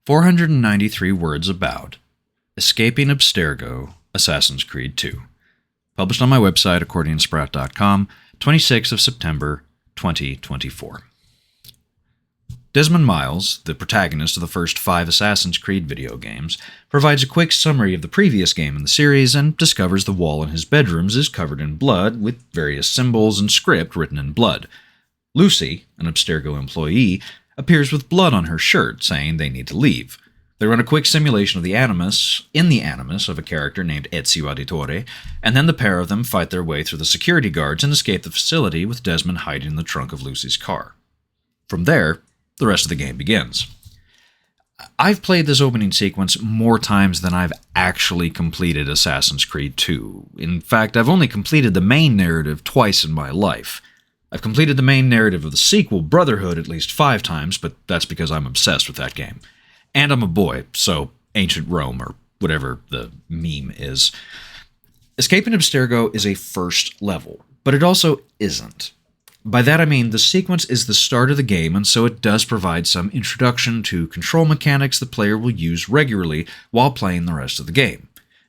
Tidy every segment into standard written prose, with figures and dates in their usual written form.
493 words about Escaping Abstergo, Assassin's Creed 2. Published on my website, accordionsprout.com, 26th of September, 2024. Desmond Miles, the protagonist of the first 5 Assassin's Creed video games, provides a quick summary of the previous game in the series and discovers the wall in his bedrooms is covered in blood, with various symbols and script written in blood. Lucy, an Abstergo employee, appears with blood on her shirt, saying they need to leave. They run a quick simulation of the animus of a character named Ezio Auditore, and then the pair of them fight their way through the security guards and escape the facility with Desmond hiding in the trunk of Lucy's car. From there, the rest of the game begins. I've played this opening sequence more times than I've actually completed Assassin's Creed 2. In fact, I've only completed the main narrative twice in my life. I've completed the main narrative of the sequel, Brotherhood, at least 5 times, but that's because I'm obsessed with that game. And I'm a boy, so ancient Rome, or whatever the meme is. Escaping Abstergo is a first level, but it also isn't. By that I mean the sequence is the start of the game, and so it does provide some introduction to control mechanics the player will use regularly while playing the rest of the game.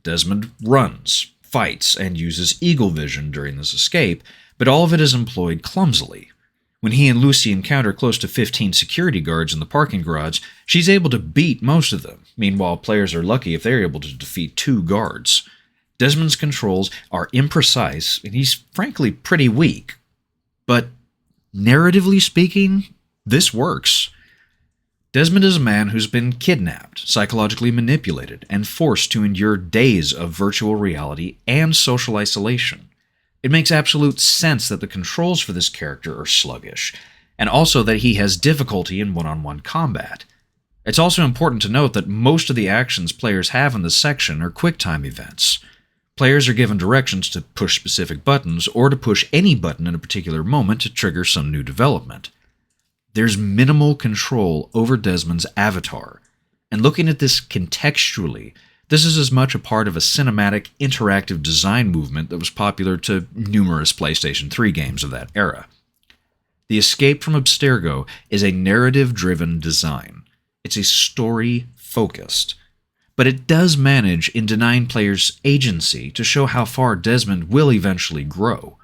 Desmond runs, fights, and uses eagle vision during this escape, but all of it is employed clumsily. When he and Lucy encounter close to 15 security guards in the parking garage, she's able to beat most of them. Meanwhile, players are lucky if they're able to defeat 2 guards. Desmond's controls are imprecise, and he's frankly pretty weak. But, narratively speaking, this works. Desmond is a man who's been kidnapped, psychologically manipulated, and forced to endure days of virtual reality and social isolation. It makes absolute sense that the controls for this character are sluggish, and also that he has difficulty in one-on-one combat. It's also important to note that most of the actions players have in this section are QuickTime events. Players are given directions to push specific buttons, or to push any button in a particular moment to trigger some new development. There's minimal control over Desmond's avatar, and looking at this contextually, this is as much a part of a cinematic, interactive design movement that was popular to numerous PlayStation 3 games of that era. The Escape from Abstergo is a narrative-driven design. It's a story-focused. But it does manage in denying players agency to show how far Desmond will eventually grow.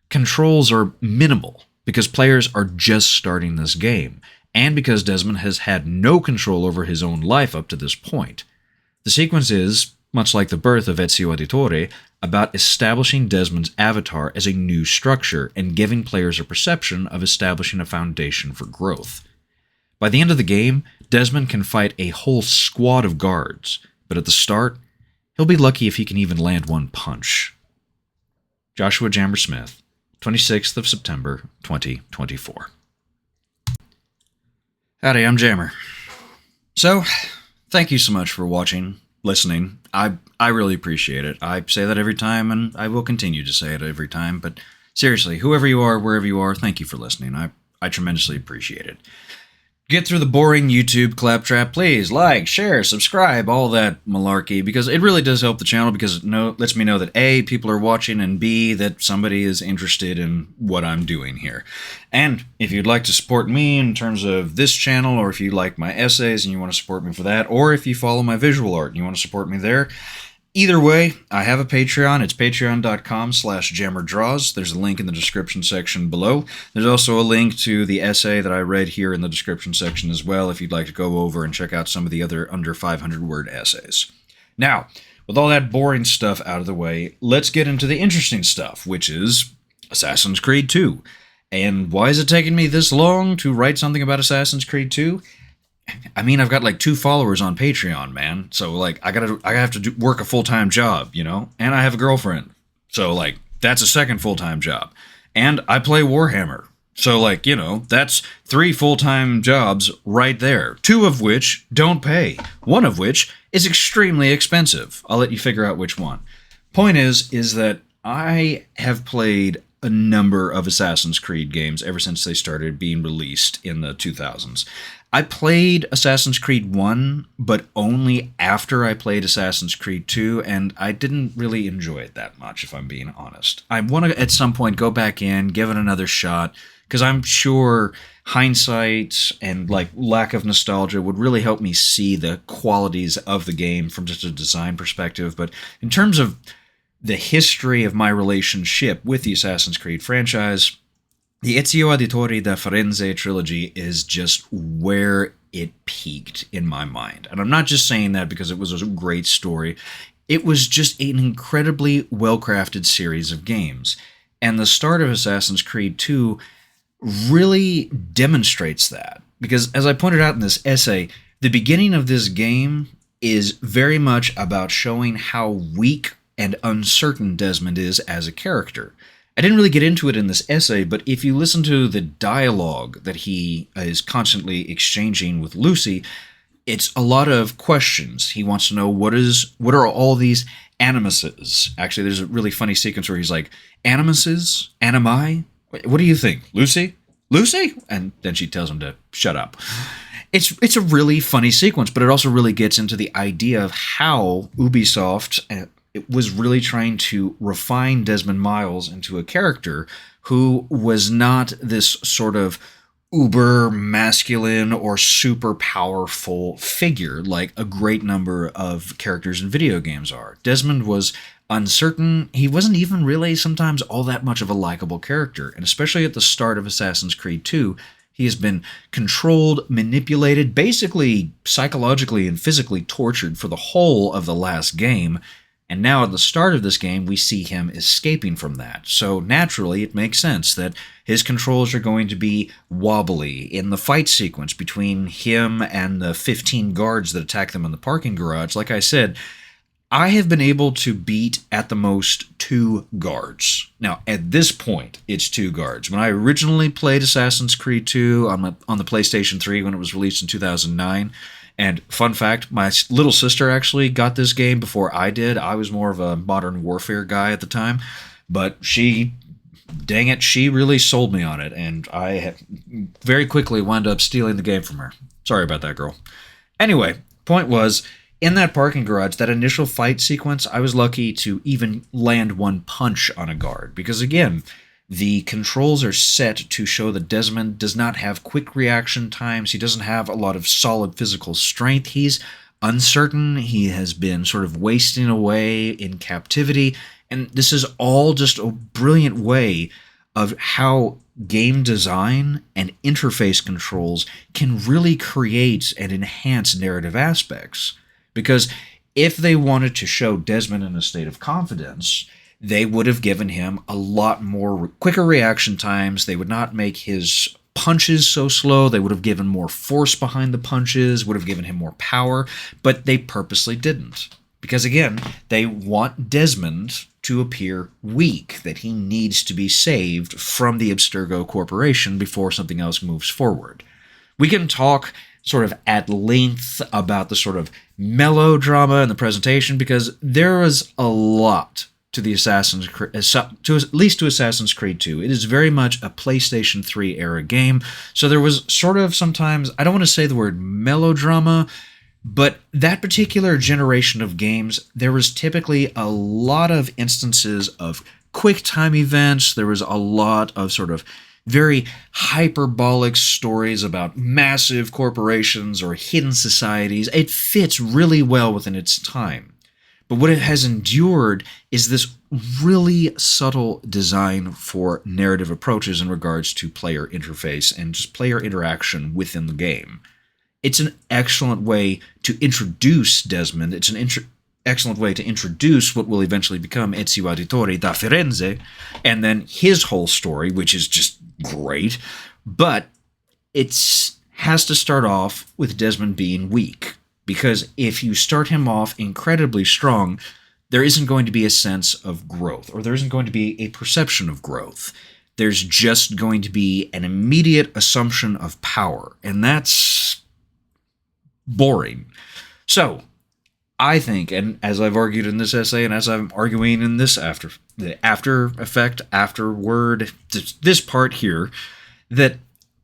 Controls are minimal because players are just starting this game, and because Desmond has had no control over his own life up to this point. The sequence is, much like the birth of Ezio Auditore, about establishing Desmond's avatar as a new structure and giving players a perception of establishing a foundation for growth. By the end of the game, Desmond can fight a whole squad of guards, but at the start, he'll be lucky if he can even land one punch. Joshua Jammer Smith, 26th of September, 2024. Howdy, I'm Jammer. So, thank you so much for watching, listening. I really appreciate it. I say that every time, and I will continue to say it every time, but seriously, whoever you are, wherever you are, thank you for listening. I tremendously appreciate it. Get through the boring YouTube claptrap, please like, share, subscribe, all that malarkey, because it really does help the channel, because it lets me know that A, people are watching, and B, that somebody is interested in what I'm doing here. And if you'd like to support me in terms of this channel, or if you like my essays and you want to support me for that, or if you follow my visual art and you want to support me there, either way, I have a Patreon. It's patreon.com/jammerdraws. There's a link in the description section below. There's also a link to the essay that I read here in the description section as well, if you'd like to go over and check out some of the other under 500-word essays. Now, with all that boring stuff out of the way, let's get into the interesting stuff, which is Assassin's Creed 2. And why is it taking me this long to write something about Assassin's Creed 2? I mean, I've got like 2 followers on Patreon, man. So like, I have to work a full-time job, you know? And I have a girlfriend. So like, that's a second full-time job. And I play Warhammer. So like, you know, that's 3 full-time jobs right there. 2 of which don't pay. 1 of which is extremely expensive. I'll let you figure out which one. Point is that I have played a number of Assassin's Creed games ever since they started being released in the 2000s. I played Assassin's Creed 1, but only after I played Assassin's Creed 2, and I didn't really enjoy it that much, if I'm being honest. I want to, at some point, go back in, give it another shot, because I'm sure hindsight and like lack of nostalgia would really help me see the qualities of the game from just a design perspective. But in terms of the history of my relationship with the Assassin's Creed franchise, the Ezio Auditore da Firenze trilogy is just where it peaked in my mind. And I'm not just saying that because it was a great story. It was just an incredibly well-crafted series of games. And the start of Assassin's Creed 2 really demonstrates that. Because as I pointed out in this essay, the beginning of this game is very much about showing how weak and uncertain Desmond is as a character. I didn't really get into it in this essay, but if you listen to the dialogue that he is constantly exchanging with Lucy, it's a lot of questions. He wants to know what are all these animuses. Actually, there's a really funny sequence where he's like, animuses? Animi? What do you think? Lucy? Lucy? And then she tells him to shut up. It's a really funny sequence, but it also really gets into the idea of how Ubisoft it was really trying to refine Desmond Miles into a character who was not this sort of uber masculine or super powerful figure like a great number of characters in video games are. Desmond was uncertain. He wasn't even really sometimes all that much of a likable character, and especially at the start of Assassin's Creed 2, he has been controlled, manipulated, basically psychologically and physically tortured for the whole of the last game. And now at the start of this game, we see him escaping from that. So naturally, it makes sense that his controls are going to be wobbly. In the fight sequence between him and the 15 guards that attack them in the parking garage, like I said, I have been able to beat at the most 2 guards. Now, at this point, it's 2 guards. When I originally played Assassin's Creed 2 on the PlayStation 3 when it was released in 2009, and fun fact, my little sister actually got this game before I did. I was more of a Modern Warfare guy at the time, but she really sold me on it, and I very quickly wound up stealing the game from her. Sorry about that, girl. Anyway, point was, in that parking garage, that initial fight sequence, I was lucky to even land one punch on a guard, because again, the controls are set to show that Desmond does not have quick reaction times. He doesn't have a lot of solid physical strength. He's uncertain. He has been sort of wasting away in captivity. And this is all just a brilliant way of how game design and interface controls can really create and enhance narrative aspects. Because if they wanted to show Desmond in a state of confidence, they would have given him a lot more quicker reaction times. They would not make his punches so slow. They would have given more force behind the punches, would have given him more power, but they purposely didn't. Because again, they want Desmond to appear weak, that he needs to be saved from the Abstergo Corporation before something else moves forward. We can talk sort of at length about the sort of melodrama in the presentation, because there was a lot to the at least to Assassin's Creed 2. It is very much a PlayStation 3 era game, so there was sort of sometimes, I don't want to say the word melodrama, but that particular generation of games, there was typically a lot of instances of quick time events. There was a lot of sort of very hyperbolic stories about massive corporations or hidden societies. It fits really well within its time. But what it has endured is this really subtle design for narrative approaches in regards to player interface and just player interaction within the game. It's an excellent way to introduce Desmond. It's an excellent way to introduce what will eventually become Ezio Auditore da Firenze, and then his whole story, which is just great. But it has to start off with Desmond being weak. Because if you start him off incredibly strong, there isn't going to be a sense of growth, or there isn't going to be a perception of growth. There's just going to be an immediate assumption of power, and that's boring. So, I think, and as I've argued in this essay, and as I'm arguing in this afterword, this part here, that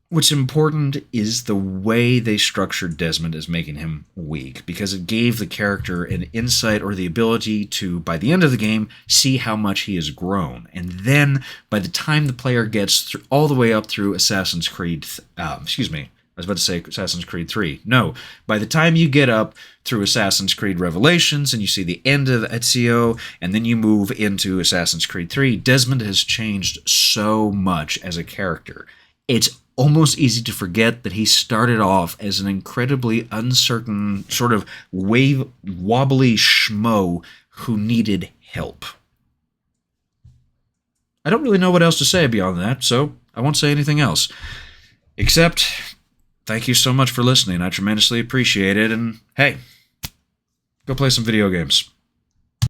what's important is the way they structured Desmond as making him weak, because it gave the character an insight or the ability to, by the end of the game, see how much he has grown. And then, by the time the player gets all the way up through Assassin's Creed, I was about to say Assassin's Creed 3. No, by the time you get up through Assassin's Creed Revelations and you see the end of Ezio, and then you move into Assassin's Creed 3, Desmond has changed so much as a character. It's almost easy to forget that he started off as an incredibly uncertain, sort of wobbly schmo who needed help. I don't really know what else to say beyond that, so I won't say anything else. Except, thank you so much for listening. I tremendously appreciate it, and hey, go play some video games.